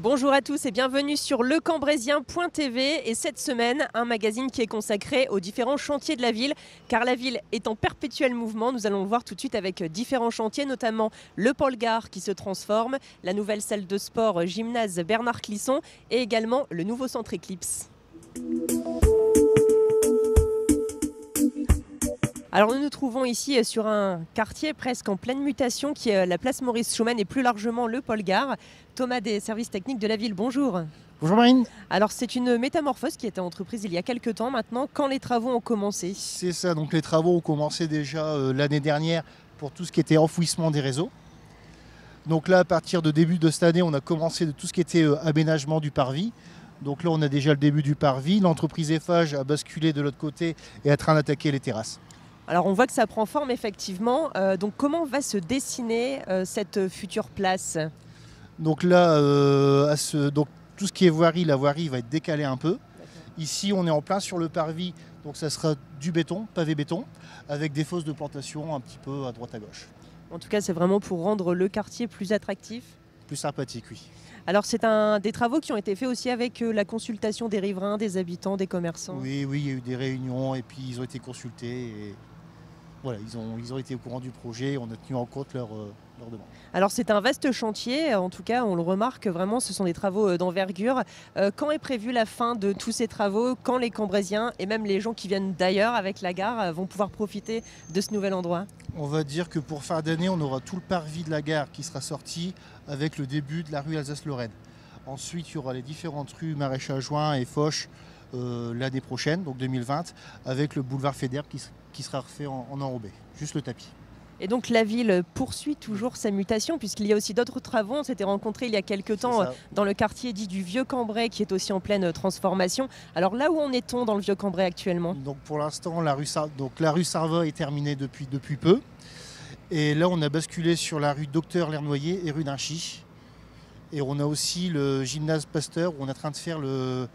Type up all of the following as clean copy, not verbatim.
Bonjour à tous et bienvenue sur lecambrézien.tv et cette semaine, un magazine qui est consacré aux différents chantiers de la ville car la ville est en perpétuel mouvement. Nous allons le voir tout de suite avec différents chantiers, notamment le Paul Gare qui se transforme, la nouvelle salle de sport gymnase Bernard Clisson et également le nouveau centre Eclipse. Alors nous nous trouvons ici sur un quartier presque en pleine mutation qui est la place Maurice Schumann et plus largement le Paul Gare. Thomas des services techniques de la ville, bonjour. Bonjour Marine. Alors c'est une métamorphose qui a été entreprise il y a quelques temps maintenant, quand les travaux ont commencé. C'est ça, donc les travaux ont commencé déjà l'année dernière pour tout ce qui était enfouissement des réseaux. Donc là à partir de début de cette année on a commencé de tout ce qui était aménagement du parvis. Donc là on a déjà le début du parvis, l'entreprise Eiffage a basculé de l'autre côté et est en train d'attaquer les terrasses. Alors on voit que ça prend forme effectivement, donc comment va se dessiner cette future place ? Donc là, donc, tout ce qui est voirie, la voirie va être décalée un peu. Ici on est en plein sur le parvis, donc ça sera du béton, pavé béton, avec des fosses de plantation un petit peu à droite à gauche. En tout cas c'est vraiment pour rendre le quartier plus attractif ? Plus sympathique, oui. Alors c'est des travaux qui ont été faits aussi avec la consultation des riverains, des habitants, des commerçants. Oui, il y a eu des réunions et puis ils ont été consultés. Et voilà, ils ont été au courant du projet, on a tenu en compte leur demande. Alors c'est un vaste chantier, en tout cas on le remarque vraiment, ce sont des travaux d'envergure. Quand est prévue la fin de tous ces travaux ? Quand les Cambrésiens et même les gens qui viennent d'ailleurs avec la gare vont pouvoir profiter de ce nouvel endroit ? On va dire que pour fin d'année, on aura tout le parvis de la gare qui sera sorti avec le début de la rue Alsace-Lorraine. Ensuite, il y aura les différentes rues Maréchal Juin et Foch l'année prochaine, donc 2020, avec le boulevard Fédère qui sera refait en enrobé, juste le tapis. Et donc la ville poursuit toujours sa mutation puisqu'il y a aussi d'autres travaux. On s'était rencontrés il y a quelques temps dans le quartier dit du Vieux-Cambrai qui est aussi en pleine transformation. Alors là où en est-on dans le Vieux-Cambrai actuellement ? Donc pour l'instant, la rue Sarva est terminée depuis peu. Et là, on a basculé sur la rue Docteur Lernoyer et rue d'Inchy. Et on a aussi le gymnase Pasteur où on est en train de faire le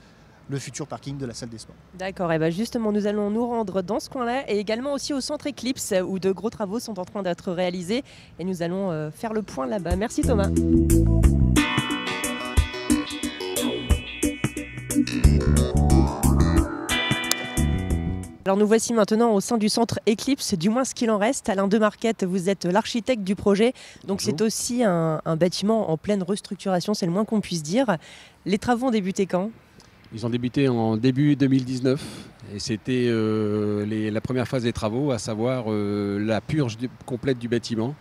futur parking de la salle des sports. D'accord, et bien justement nous allons nous rendre dans ce coin-là et également aussi au centre Eclipse où de gros travaux sont en train d'être réalisés et nous allons faire le point là-bas. Merci Thomas. Alors nous voici maintenant au sein du centre Eclipse, du moins ce qu'il en reste. Alain Demarquette, vous êtes l'architecte du projet, donc Bonjour. c'est aussi un bâtiment en pleine restructuration, c'est le moins qu'on puisse dire. Les travaux ont débuté quand ? Ils ont débuté en début 2019 et c'était la première phase des travaux, à savoir la purge complète du bâtiment.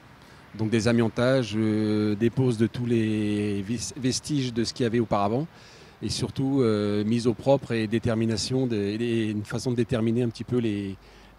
Donc des amiantages, dépose de tous les vestiges de ce qu'il y avait auparavant et surtout mise au propre et détermination, une façon de déterminer un petit peu les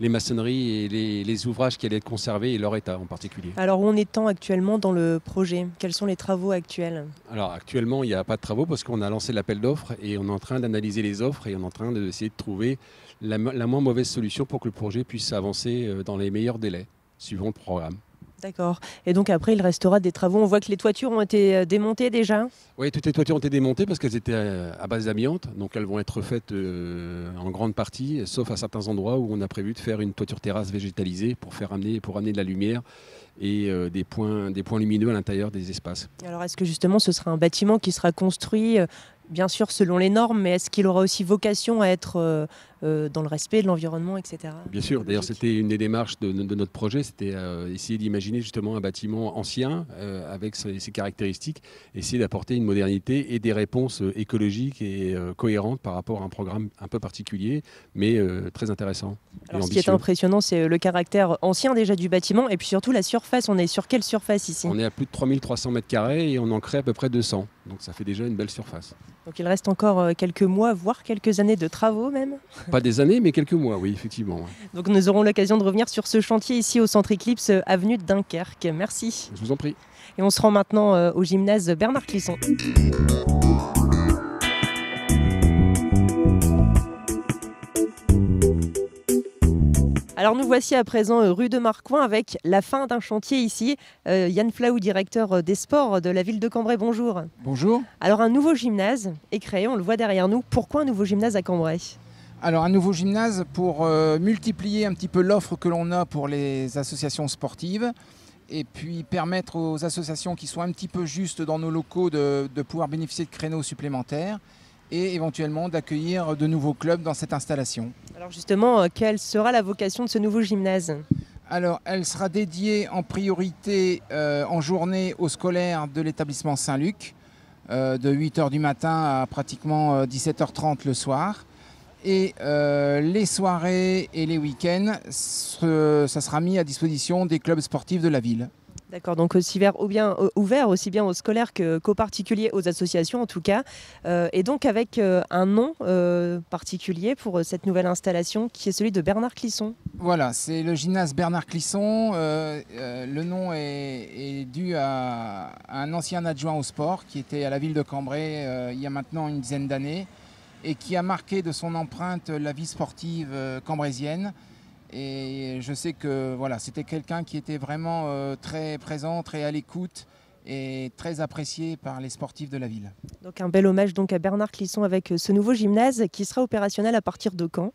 maçonneries et les ouvrages qui allaient être conservés et leur état en particulier. Alors où en est-on actuellement dans le projet ? Quels sont les travaux actuels ? Alors actuellement il n'y a pas de travaux parce qu'on a lancé l'appel d'offres et on est en train d'analyser les offres et on est en train d'essayer de trouver la moins mauvaise solution pour que le projet puisse avancer dans les meilleurs délais, suivant le programme. D'accord. Et donc après, il restera des travaux. On voit que les toitures ont été démontées déjà ? Oui, toutes les toitures ont été démontées parce qu'elles étaient à base d'amiante. Donc elles vont être refaites en grande partie, sauf à certains endroits où on a prévu de faire une toiture terrasse végétalisée pour amener de la lumière et des points lumineux à l'intérieur des espaces. Alors est-ce que justement ce sera un bâtiment qui sera construit bien sûr selon les normes, mais est-ce qu'il aura aussi vocation à être dans le respect de l'environnement, etc. Bien sûr, d'ailleurs c'était une des démarches de notre projet, c'était essayer d'imaginer justement un bâtiment ancien avec ses caractéristiques, essayer d'apporter une modernité et des réponses écologiques et cohérentes par rapport à un programme un peu particulier, mais très intéressant. Alors ce qui est impressionnant, c'est le caractère ancien déjà du bâtiment et puis surtout la surface. On est sur quelle surface ici ? On est à plus de 3300 m² et on en crée à peu près 200, donc ça fait déjà une belle surface. Donc il reste encore quelques mois, voire quelques années de travaux même. Pas des années, mais quelques mois, oui, effectivement. Donc nous aurons l'occasion de revenir sur ce chantier ici au centre Eclipse, avenue de Dunkerque. Merci. Je vous en prie. Et on se rend maintenant au gymnase Bernard Clisson. Alors nous voici à présent rue de Marcoing avec la fin d'un chantier ici. Yann Flaou, directeur des sports de la ville de Cambrai, bonjour. Bonjour. Alors un nouveau gymnase est créé, on le voit derrière nous. Pourquoi un nouveau gymnase à Cambrai ? Alors un nouveau gymnase pour multiplier un petit peu l'offre que l'on a pour les associations sportives et puis permettre aux associations qui sont un petit peu justes dans nos locaux de pouvoir bénéficier de créneaux supplémentaires et éventuellement d'accueillir de nouveaux clubs dans cette installation. Alors justement, quelle sera la vocation de ce nouveau gymnase ? Alors, elle sera dédiée en priorité en journée aux scolaires de l'établissement Saint-Luc, de 8h du matin à pratiquement 17h30 le soir. Et les soirées et les week-ends, ça sera mis à disposition des clubs sportifs de la ville. D'accord, donc ouvert aussi bien aux scolaires qu'aux particuliers, aux associations en tout cas, et donc avec un nom particulier pour cette nouvelle installation qui est celui de Bernard Clisson. Voilà, c'est le gymnase Bernard Clisson. Le nom est dû à un ancien adjoint au sport qui était à la ville de Cambrai il y a maintenant une dizaine d'années et qui a marqué de son empreinte la vie sportive cambraisienne. Et je sais que voilà, c'était quelqu'un qui était vraiment très présent, très à l'écoute et très apprécié par les sportifs de la ville. Donc un bel hommage donc à Bernard Clisson avec ce nouveau gymnase qui sera opérationnel à partir de quand ?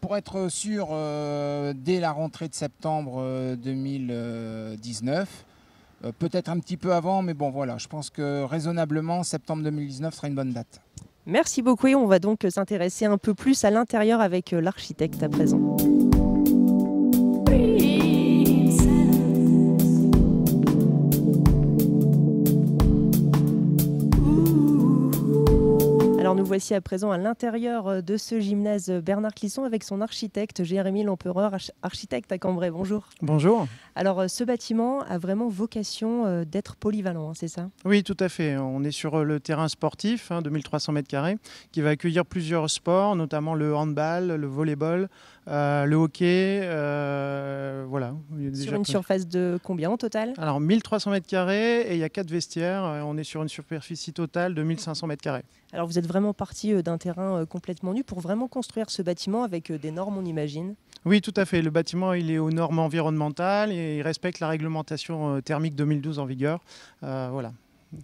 Pour être sûr, dès la rentrée de septembre 2019, peut-être un petit peu avant, mais bon voilà, je pense que raisonnablement, septembre 2019 sera une bonne date. Merci beaucoup et on va donc s'intéresser un peu plus à l'intérieur avec l'architecte à présent. Alors nous voici à présent à l'intérieur de ce gymnase Bernard Clisson avec son architecte Jérémy Lempereur, architecte à Cambrai. Bonjour. Bonjour. Alors ce bâtiment a vraiment vocation d'être polyvalent, hein, c'est ça ? Oui, tout à fait. On est sur le terrain sportif, 2300 m², qui va accueillir plusieurs sports, notamment le handball, le volleyball, le hockey. Voilà. Sur une surface de combien au total ? Alors 1300 m² et il y a 4 vestiaires. On est sur une superficie totale de 1500 m². Alors vous êtes vraiment parti d'un terrain complètement nu pour vraiment construire ce bâtiment avec des normes, on imagine ? Oui, tout à fait. Le bâtiment il est aux normes environnementales et il respecte la réglementation thermique 2012 en vigueur. Voilà.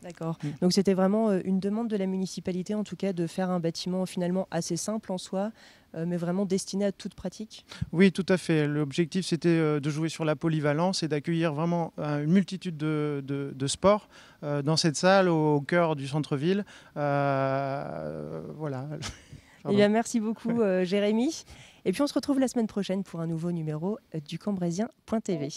D'accord. Donc c'était vraiment une demande de la municipalité, en tout cas, de faire un bâtiment finalement assez simple en soi, mais vraiment destiné à toute pratique ? Oui, tout à fait. L'objectif, c'était de jouer sur la polyvalence et d'accueillir vraiment une multitude de sports dans cette salle au cœur du centre-ville. Voilà. Eh bien, merci beaucoup, Jérémy. Et puis on se retrouve la semaine prochaine pour un nouveau numéro du Cambraisien.tv.